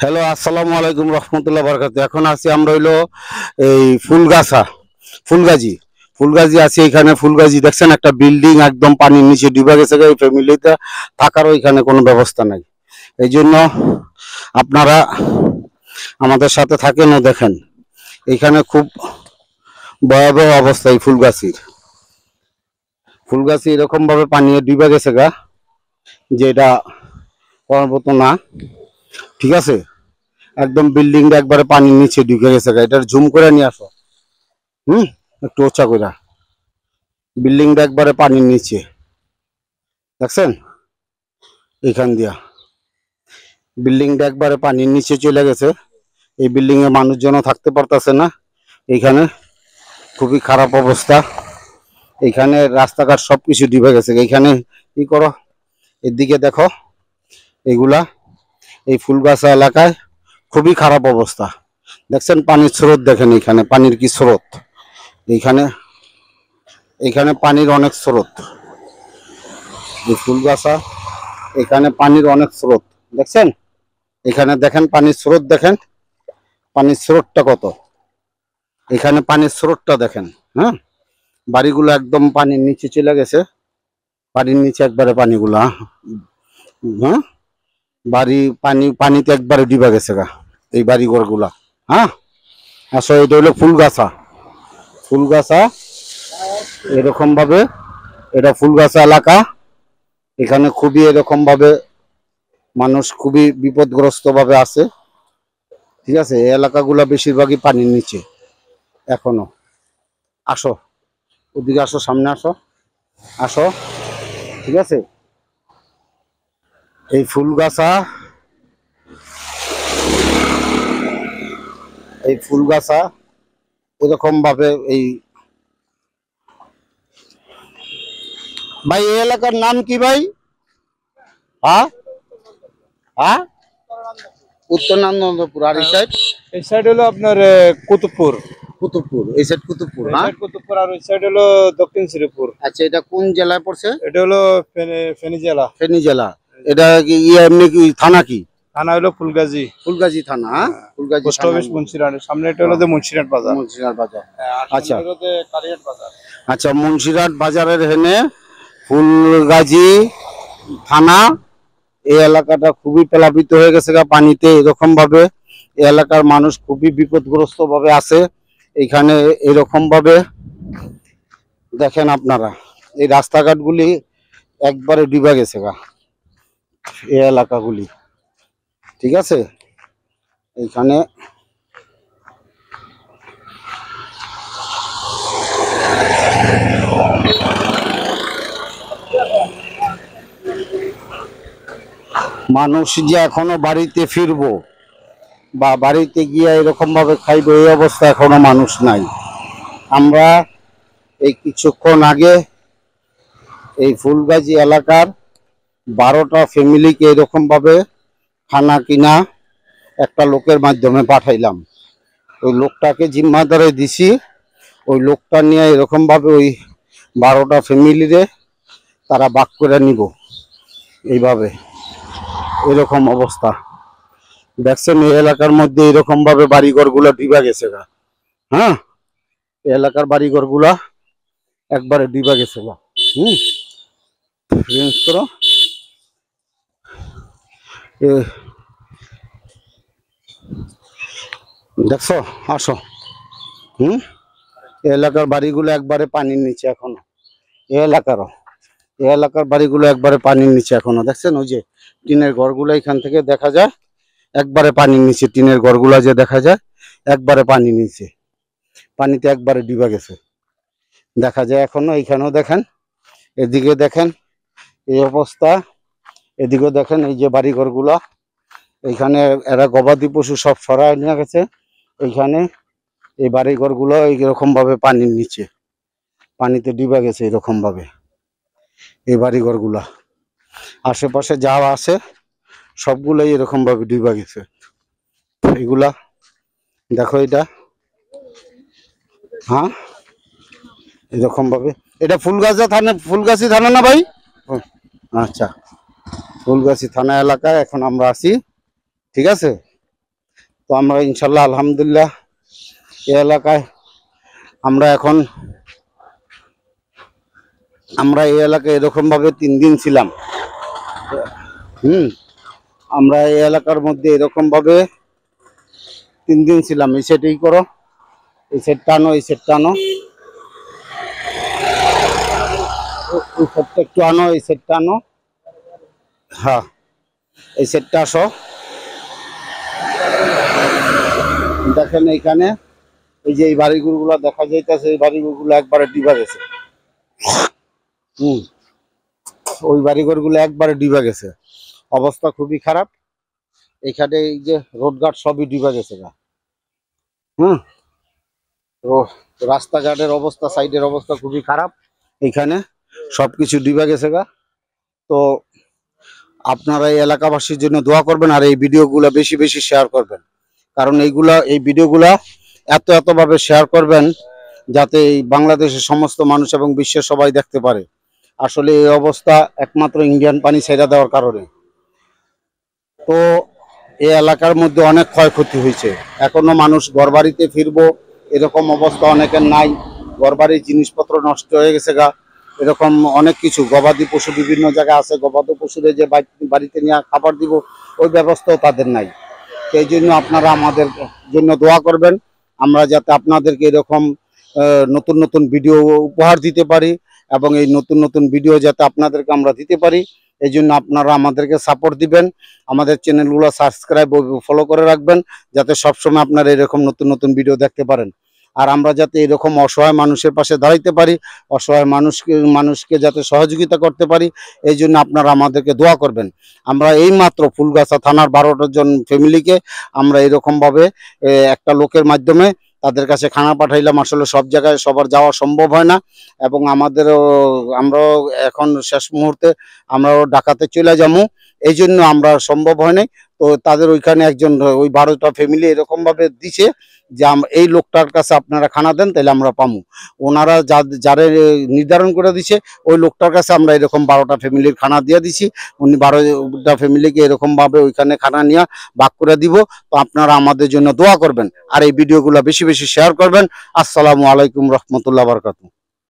Hello, আসসালামু আলাইকুম রহমতুল্লাহ বারাকাতু। এখন আছি আমরা হইলো এই ফুলগাছা, ফুলগাজী ফুলগাজী আছি এখানে। ফুলগাজী দেখছেন, একটা বিল্ডিং একদম পানির নিচে ডুবে গেছে। এই ফ্যামিলিতে থাকারও এখানে কোনো ব্যবস্থা নাই। এই জন্য আপনারা আমাদের সাথে থাকেন ও দেখেন এখানে খুব ভয়াবহ অবস্থা। এই ফুলগাছি এরকম ভাবে পানি ডুবে গেছে গা, যে এটা পর্বত না, ঠিক আছে। একদম বিল্ডিংটা একবারে পানির নিচে ঢুকে গেছে গা। এটার জুম করে নিয়ে আসো। হুম, একটু উঁচা করে। বিল্ডিংটা একবারে পানির নিচে, দেখছেন? এখান দিয়া বিল্ডিংটা একবারে পানির নিচে চলে গেছে। এই বিল্ডিং এ মানুষজনও থাকতে পারতেছে না। এইখানে খুবই খারাপ অবস্থা। এইখানে রাস্তাঘাট সবকিছু ডুবে গেছে। এইখানে কি করো, এদিকে দেখো, এগুলা এই ফুলগাছা এলাকায় খুবই খারাপ অবস্থা। দেখছেন পানির স্রোত, দেখেন এখানে পানির কি স্রোত। এইখানে এখানে পানির অনেক স্রোত। এই ফুলগাছা, এখানে পানির অনেক স্রোত, দেখছেন? এখানে দেখেন পানির স্রোত, দেখেন পানির স্রোতটা কত। এখানে পানির স্রোতটা দেখেন। হ্যাঁ, বাড়িগুলো একদম পানির নিচে চলে গেছে। পানির নিচে একবারে পানিগুলা। হ্যাঁ, পানিতে একবারে ডুবে গেছে গা এই বাড়িঘর গুলা। হ্যাঁ, আসলে এটা হলো ফুলগাছা। ফুলগাছা এরকম ভাবে, এটা ফুলগাছা এলাকা। এখানে খুবই এরকম ভাবে মানুষ খুবই বিপদগ্রস্ত ভাবে আছে, ঠিক আছে। এই এলাকাগুলা বেশিরভাগই পানির নিচে এখনো। আসো, ওদিকে আসো, সামনে আসো, আসো, ঠিক আছে। এই ফুলগাছা, এই ফুলগাছা এরকম ভাবে এই ভাই, এই এলাকার নাম কি ভাই? হ্যাঁ, হ্যাঁ, উত্তর নারায়ণপুর। আর এই সাইড হলো আপনার কুতুবপুর। কুতুবপুর, এই সাইড কুতুবপুর। এই হ্যাঁ, সাইড কুতুবপুর আর ওই সাইড হলো দক্ষিণ শ্রীপুর। আচ্ছা, এটা কোন জেলায় পড়ছে? এটা হলো ফেনী জেলা। ফেনী জেলা। এটা কি এমনি কি থানা কি? থানা হলো ফুলগাজী। ফুলগাজী থানা। হ্যাঁ, ফুলগাজী পোস্ট থানা। অফিস মুন্সিরহাটের সামনে। এটা হলো যে মুন্সিরহাট বাজার। মুন্সিরহাট বাজার। আর আচ্ছা, সামনে হলো যে কালিয়াট বাজার। আচ্ছা, মুন্সিরহাট বাজারের হেনে ফুলগাজী থানা। এই এলাকাটা খুবই প্লাবিত হয়ে গেছে গা পানিতে। এরকম ভাবে এই এলাকার মানুষ খুবই বিপদগ্রস্ত ভাবে আছে। এখানে এরকম ভাবে দেখেন আপনারা, এই রাস্তাঘাটগুলি একবারে ডুবে গেছে গা এই এলাকাগুলি, ঠিক আছে। এইখানে মানুষ যে এখনো বাড়িতে ফিরবো বা বাড়িতে গিয়ে এরকম ভাবে খাইবো, এই অবস্থা এখনো মানুষ নাই। আমরা এই কিছুক্ষণ আগে এই ফুলগাজী এলাকার 12টা ফ্যামিলিকে এরকম ভাবে খানা কিনা একটা লোকের মাধ্যমে পাঠাইলাম। ওই লোকটাকে জিম্মাদারে দিছি। ওই লোকটা নিয়ে এরকম ভাবে ওই 12টা ফ্যামিলিরে তারা ভাগ করে নিব। এইভাবে এরকম অবস্থা, দেখছেন এই এলাকার মধ্যে এরকম ভাবে বাড়িঘর গুলা ডুবা গেছে গা। হ্যাঁ, এই এলাকার বাড়িঘর গুলা একবারে ডুবা গেছে গা। রেঞ্জ করো। দেখছো, আসো। এই এলাকার বাড়িগুলো একবারে পানির নিচে এখনো। এই এলাকার বাড়িগুলো একবারে পানির নিচে এখনো, দেখছেন? ওই যে টিনের ঘরগুলো এখান থেকে দেখা যায় একবারে পানির নিচে। টিনের ঘরগুলা যে দেখা যায় একবারে পানির নিচে, পানিতে একবারে ডুবে গেছে দেখা যায় এখনো। এইখানেও দেখেন, এদিকে দেখেন এই অবস্থা। এদিকেও দেখেন এই যে বাড়িঘরগুলা। এইখানে এরা গবাদি পশু সব সরায় নিয়ে গেছে। এইখানে এই বাড়িঘরগুলো এইরকম ভাবে পানির নিচে, পানিতে ডুবে গেছে এরকম ভাবে এই বাড়িঘরগুলা। আশেপাশে যা আছে সবগুলাই এরকম ভাবে ডুবে গেছে। এগুলা দেখো, এটা হ্যাঁ, এরকম ভাবে। এটা ফুলগাছি থানা না ভাই? আচ্ছা, ফুলগাছি থানা এলাকায় এখন আমরা আছি, ঠিক আছে। তো আমরা ইনশাল্লাহ আলহামদুলিল্লাহ এই এলাকায় আমরা এই এলাকায় এরকম ভাবে 3 দিন ছিলাম। আমরা এই এলাকার মধ্যে এরকম ভাবে 3 দিন ছিলাম। এই সেটাই করো, এই সেট টানো, এই সেট টানো, এই সেটটা একটু আনো, এই সেট টানো। হ্যাঁ, এই সেটটা আসো। দেখেন এইখানে এই যে এই বাড়িঘরগুলো দেখা যাইতেছে, এই বাড়িঘরগুলো একবারে ডিবা গেছে। ওই বাড়িঘরগুলো একবারে ডিবা গেছে, অবস্থা খুবই খারাপ। এখানে এই যে রোডঘাট সবই ডিবা গেছে গা। রাস্তাঘাটের অবস্থা, সাইডের অবস্থা খুবই খারাপ, এখানে সবকিছু ডিবা গেছে গা। তো আপনারা এই এলাকাবাসীর জন্য দোয়া করবেন, আর এই ভিডিওগুলো বেশি বেশি শেয়ার করবেন, কারণ এই ভিডিওগুলা এতভাবে শেয়ার করবেন যাতে এই বাংলাদেশের সমস্ত মানুষ এবং বিশ্বের সবাই দেখতে পারে। আসলে এই অবস্থা একমাত্র ইন্ডিয়ান পানি ছেড়ে দেওয়ার কারণে। তো এই এলাকার মধ্যে অনেক ক্ষয়ক্ষতি হয়েছে, এখনো মানুষ ঘরবাড়িতে ফিরবো এরকম অবস্থা অনেকের নাই। ঘরবাড়ির জিনিসপত্র নষ্ট হয়ে গেছে গা, এরকম অনেক কিছু। গবাদি পশু বিভিন্ন জায়গায় আছে, গবাদি পশুদের যে বাড়িতে নিয়ে খাবার দিব ওই ব্যবস্থাও তাদের নাই। সেই জন্য আপনারা আমাদের জন্য দোয়া করবেন, আমরা যাতে আপনাদেরকে এরকম নতুন নতুন ভিডিও উপহার দিতে পারি, এবং এই নতুন নতুন ভিডিও যাতে আপনাদেরকে আমরা দিতে পারি। এই জন্য আপনারা আমাদেরকে সাপোর্ট দিবেন, আমাদের চ্যানেলগুলো সাবস্ক্রাইব ও ফলো করে রাখবেন, যাতে সবসময় আপনারা এরকম নতুন নতুন ভিডিও দেখতে পারেন। আর আমরা যাতে এরকম অসহায় মানুষের পাশে দাঁড়াইতে পারি, অসহায় মানুষকে যাতে সহযোগিতা করতে পারি, এই জন্য আপনারা আমাদেরকে দোয়া করবেন। আমরা এই মাত্র ফুলগাছা থানার 12 জন ফ্যামিলিকে আমরা এরকমভাবে একটা লোকের মাধ্যমে তাদের কাছে খানা পাঠাইলাম। আসলে সব জায়গায় সবার যাওয়া সম্ভব হয় না, এবং আমরাও এখন শেষ মুহূর্তে আমরাও ঢাকাতে চলে যাবো, এই জন্য আমরা সম্ভব হয় নাই। তো তাদের ওইখানে একজন ওই 12টা ফ্যামিলি এরকম ভাবে দিছে যে এই লোকটার কাছে আপনারা খানা দেন তাহলে আমরা পামু। ওনারা যারা নির্ধারণ করে দিছে ওই লোকটার কাছে আমরা এরকম 12টা ফ্যামিলির খানা দিয়ে দিছি। উনি 12টা ফ্যামিলিকে এরকম ভাবে ওইখানে খানা নিয়ে ভাগ করে দিব। তো আপনারা আমাদের জন্য দোয়া করবেন, আর এই ভিডিওগুলো বেশি বেশি শেয়ার করবেন। আসসালামু আলাইকুম রহমতুল্লাহ বারকাতুহু।